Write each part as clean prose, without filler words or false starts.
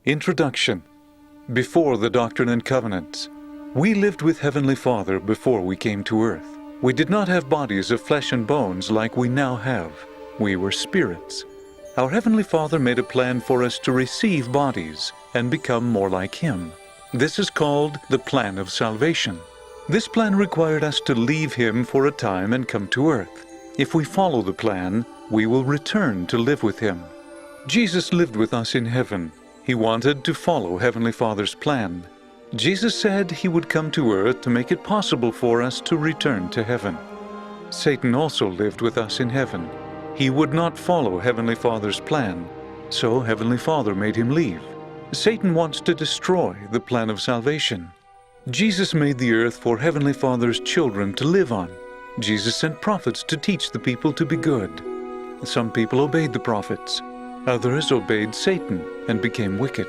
Introduction. Before the Doctrine and Covenants, we lived with Heavenly Father before we came to earth. We did not have bodies of flesh and bones like we now have. We were spirits. Our Heavenly Father made a plan for us to receive bodies and become more like Him. This is called the plan of salvation. This plan required us to leave Him for a time and come to earth. If we follow the plan, we will return to live with Him. Jesus lived with us in heaven. He wanted to follow Heavenly Father's plan. Jesus said He would come to earth to make it possible for us to return to heaven. Satan also lived with us in heaven. He would not follow Heavenly Father's plan, so Heavenly Father made him leave. Satan wants to destroy the plan of salvation. Jesus made the earth for Heavenly Father's children to live on. Jesus sent prophets to teach the people to be good. Some people obeyed the prophets. Others obeyed Satan and became wicked.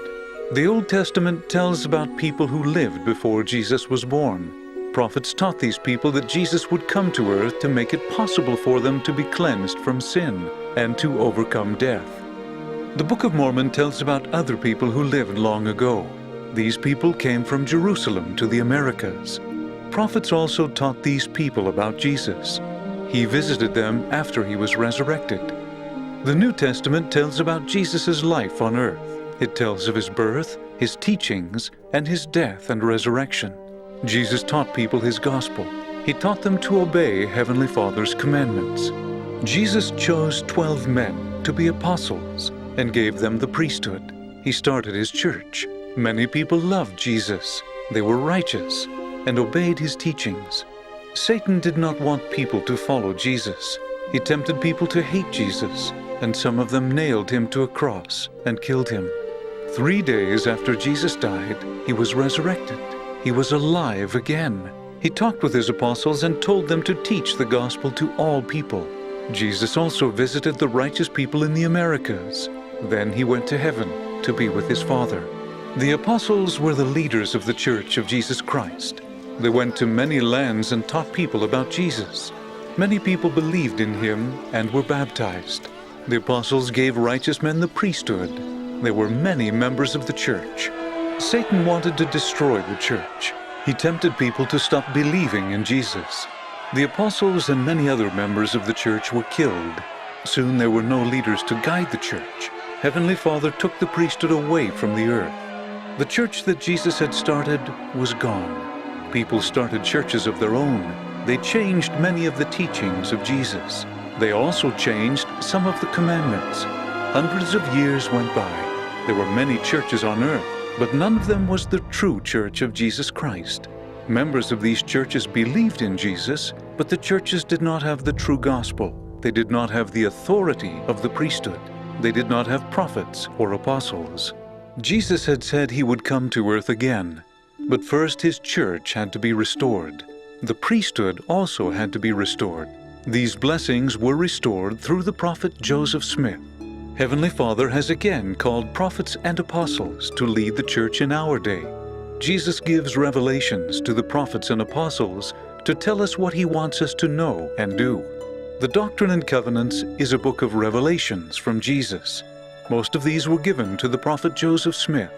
The Old Testament tells about people who lived before Jesus was born. Prophets taught these people that Jesus would come to earth to make it possible for them to be cleansed from sin and to overcome death. The Book of Mormon tells about other people who lived long ago. These people came from Jerusalem to the Americas. Prophets also taught these people about Jesus. He visited them after He was resurrected. The New Testament tells about Jesus' life on earth. It tells of His birth, His teachings, and His death and resurrection. Jesus taught people His gospel. He taught them to obey Heavenly Father's commandments. Jesus chose 12 men to be apostles and gave them the priesthood. He started His church. Many people loved Jesus. They were righteous and obeyed His teachings. Satan did not want people to follow Jesus. He tempted people to hate Jesus, and some of them nailed Him to a cross and killed Him. 3 days after Jesus died, He was resurrected. He was alive again. He talked with His apostles and told them to teach the gospel to all people. Jesus also visited the righteous people in the Americas. Then He went to heaven to be with His Father. The apostles were the leaders of the Church of Jesus Christ. They went to many lands and taught people about Jesus. Many people believed in Him and were baptized. The apostles gave righteous men the priesthood. There were many members of the church. Satan wanted to destroy the church. He tempted people to stop believing in Jesus. The apostles and many other members of the church were killed. Soon there were no leaders to guide the church. Heavenly Father took the priesthood away from the earth. The church that Jesus had started was gone. People started churches of their own. They changed many of the teachings of Jesus. They also changed some of the commandments. Hundreds of years went by. There were many churches on earth, but none of them was the true church of Jesus Christ. Members of these churches believed in Jesus, but the churches did not have the true gospel. They did not have the authority of the priesthood. They did not have prophets or apostles. Jesus had said He would come to earth again, but first His church had to be restored. The priesthood also had to be restored. These blessings were restored through the prophet Joseph Smith. Heavenly Father has again called prophets and apostles to lead the church in our day. Jesus gives revelations to the prophets and apostles to tell us what He wants us to know and do. The Doctrine and Covenants is a book of revelations from Jesus. Most of these were given to the prophet Joseph Smith.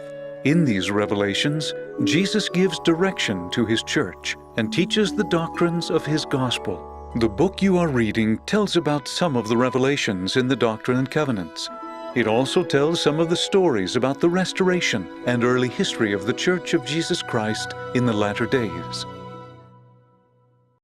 In these revelations, Jesus gives direction to His church and teaches the doctrines of His gospel. The book you are reading tells about some of the revelations in the Doctrine and Covenants. It also tells some of the stories about the restoration and early history of the Church of Jesus Christ in the latter days.